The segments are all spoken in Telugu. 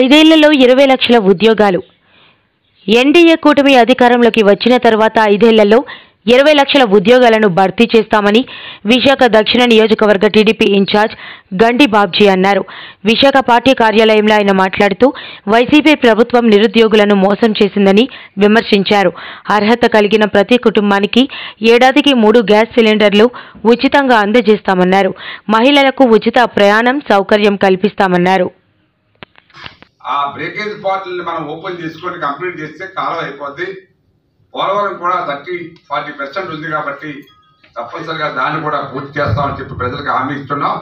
ఐదేళ్లలో 20 లక్షల ఉద్యోగాలు. ఎన్డీఏ కూటమి అధికారంలోకి వచ్చిన తర్వాత 5 ఏళ్లలో 20 లక్షల ఉద్యోగాలను భర్తీ చేస్తామని విశాఖ దక్షిణ నియోజకవర్గ టీడీపీ ఇన్ఛార్జ్ గండి బాబ్జీ అన్నారు. విశాఖ పార్టీ కార్యాలయంలో ఆయన మాట్లాడుతూ వైసీపీ ప్రభుత్వం నిరుద్యోగులను మోసం చేసిందని విమర్శించారు. అర్హత కలిగిన ప్రతి కుటుంబానికి ఏడాదికి 3 గ్యాస్ సిలిండర్లు ఉచితంగా అందజేస్తామన్నారు. మహిళలకు ఉచిత ప్రయాణం సౌకర్యం కల్పిస్తామన్నారు. ఆ బ్రేకేజ్ పార్టీని మనం ఓపెన్ చేసుకొని కంప్లీట్ చేస్తే కాలం అయిపోద్ది. పోలవరం కూడా 30-40% ఉంది కాబట్టి తప్పనిసరిగా దాన్ని కూడా పూర్తి చేస్తామని చెప్పి ప్రజలకు హామీ ఇస్తున్నాం.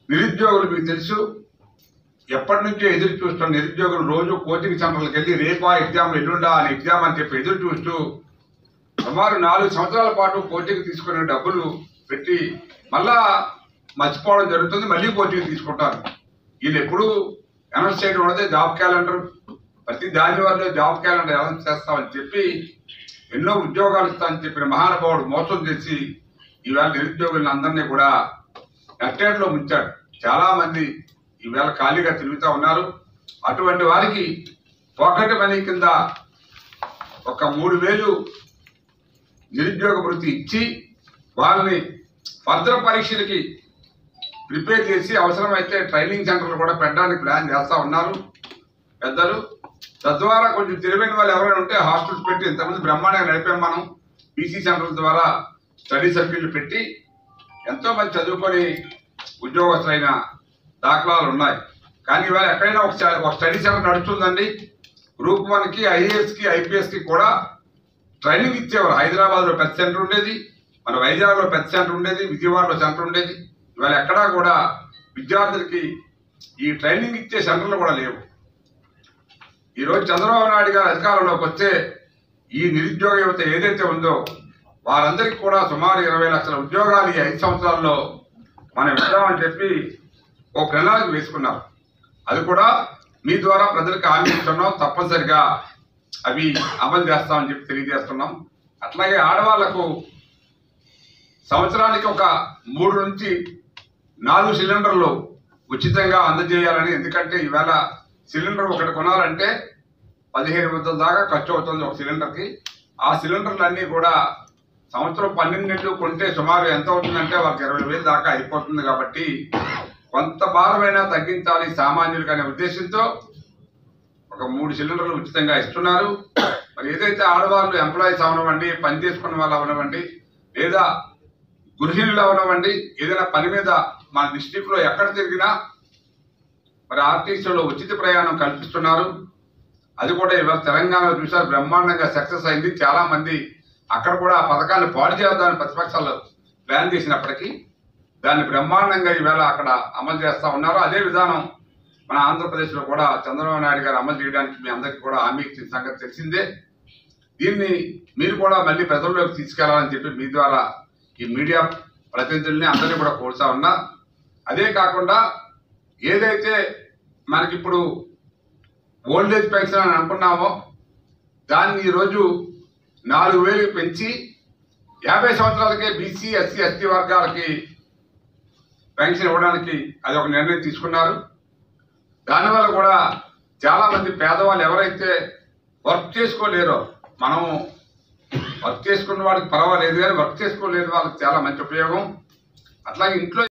నిరుద్యోగులు మీకు తెలుసు, ఎప్పటి నుంచో ఎదురు చూస్తున్న నిరుద్యోగులు రోజు కోచింగ్ సెంటర్లకు వెళ్ళి రేపా ఎగ్జామ్ ఎల్లుండా అని ఎగ్జామ్ అని చెప్పి ఎదురు చూస్తూ సుమారు 4 సంవత్సరాల పాటు కోచింగ్ తీసుకునే డబ్బులు పెట్టి మళ్ళా మర్చిపోవడం జరుగుతుంది. మళ్ళీ కోచింగ్ తీసుకుంటారు. వీళ్ళు ఎప్పుడు అనౌన్స్ చేయడం ఉన్నదే జాబ్ క్యాలెండర్, ప్రతి దాని వల్ల జాబ్ క్యాలెండర్ అనౌన్స్ చేస్తామని చెప్పి ఎన్నో ఉద్యోగాలు ఇస్తామని చెప్పిన మహానుభావుడు మోసం చేసి ఈవేళ నిరుద్యోగులను అందరినీ కూడా నట్టేట్లో ముంచాడు. చాలా మంది ఈవేళ ఖాళీగా తిరుగుతూ ఉన్నారు. అటువంటి వారికి పాకెట్ మనీ కింద ఒక 3,000 నిరుద్యోగ వృత్తి ఇచ్చి వాళ్ళని ఫర్దర్ పరీక్షలకి ప్రిపేర్ చేసి అవసరమైతే ట్రైనింగ్ సెంటర్లు కూడా పెట్టడానికి ప్లాన్ చేస్తూ ఉన్నారు పెద్దలు. తద్వారా కొంచెం తెలివైన వాళ్ళు ఎవరైనా ఉంటే హాస్టల్స్ పెట్టి ఇంతమంది బ్రహ్మాండంగా నడిపాం. మనం పీసీ సెంటర్ల ద్వారా స్టడీ సర్కిళ్ళు పెట్టి ఎంతోమంది చదువుకొని ఉద్యోగస్తులైన దాఖలాలు ఉన్నాయి. కానీ ఇవాళ ఎక్కడైనా ఒక స్టడీ సెంటర్ నడుస్తుందండి. గ్రూప్ 1కి ఐఏఎస్కి ఐపీఎస్కి కూడా ట్రైనింగ్ ఇచ్చేవారు. హైదరాబాద్లో పెద్ద సెంటర్ ఉండేది, మన వైజాగ్లో పెద్ద సెంటర్ ఉండేది, విజయవాడలో సెంటర్ ఉండేది. ఇవాళ ఎక్కడా కూడా విద్యార్థులకి ఈ ట్రైనింగ్ ఇచ్చే సెంటర్లు కూడా లేవు. ఈరోజు చంద్రబాబు నాయుడు గారు అధికారంలోకి వస్తే ఈ నిరుద్యోగ యువత ఏదైతే ఉందో వారందరికీ కూడా సుమారు 20 లక్షల ఉద్యోగాలు ఈ 5 సంవత్సరాల్లో మనం ఇద్దామని చెప్పి ఓ ప్రణాళిక వేసుకున్నాం. అది కూడా మీ ద్వారా ప్రజలకు హామీ ఇస్తున్నాం. తప్పనిసరిగా అవి అమలు చేస్తామని చెప్పి తెలియజేస్తున్నాం. అట్లాగే ఆడవాళ్లకు సంవత్సరానికి ఒక 3 నుంచి 4 సిలిండర్లు ఉచితంగా అందజేయాలని. ఎందుకంటే ఈవేళ సిలిండర్ ఒకటి కొనాలంటే 15,000 దాకా ఖర్చు అవుతుంది ఒక సిలిండర్కి. ఆ సిలిండర్లన్నీ కూడా సంవత్సరం 12 నెలలు కొంటే సుమారు ఎంత అవుతుందంటే వాళ్ళకి 20,000 దాకా అయిపోతుంది. కాబట్టి కొంత భారమైనా తగ్గించాలి సామాన్యులకు అనే ఉద్దేశంతో ఒక 3 సిలిండర్లు ఉచితంగా ఇస్తున్నారు. మరి ఏదైతే ఆడవాళ్ళు ఎంప్లాయీస్ అవనివ్వండి, పని చేసుకున్న వాళ్ళు అవనివ్వండి, లేదా గృహిణులు అవనివ్వండి, ఏదైనా పని మీద మన డిస్టిక్లో ఎక్కడ తిరిగినా మరి ఆర్టీసీలో ఉచిత ప్రయాణం కల్పిస్తున్నారు. అది కూడా ఇవాళ తెలంగాణలో చూసారు, బ్రహ్మాండంగా సక్సెస్ అయింది. చాలా మంది అక్కడ కూడా ఆ పథకాన్ని పాడు చేద్దామని ప్రతిపక్షాలు ప్లాన్ చేసినప్పటికీ దాన్ని బ్రహ్మాండంగా ఈవేళ అక్కడ అమలు చేస్తూ ఉన్నారు. అదే విధానం మన ఆంధ్రప్రదేశ్లో కూడా చంద్రబాబు నాయుడు గారు అమలు చేయడానికి మీ అందరికీ కూడా హామీ ఇచ్చిన సంగతి తెలిసిందే. దీన్ని మీరు కూడా మళ్ళీ ప్రజల్లోకి తీసుకెళ్లాలని చెప్పి మీ ద్వారా ఈ మీడియా ప్రతినిధుల్ని అందరినీ కూడా కోరుతా ఉన్నా. అదే కాకుండా ఏదైతే మనకిప్పుడు ఓల్డేజ్ పెన్షన్ అని అనుకున్నామో దాన్ని ఈరోజు 4,000 పెంచి 50 సంవత్సరాలకే బీసీ, ఎస్సీ, ఎస్టీ వర్గాలకి పెన్షన్ ఇవ్వడానికి అది ఒక నిర్ణయం తీసుకున్నారు. దానివల్ల కూడా చాలామంది పేదవాళ్ళు ఎవరైతే వర్క్ చేసుకోలేరో, మనం వర్క్ చేసుకున్న వాడికి పర్వాలేదు కానీ వర్క్ చేసుకోలేని వాళ్ళకి చాలా మంచి ఉపయోగం. అట్లాగే ఇంట్లో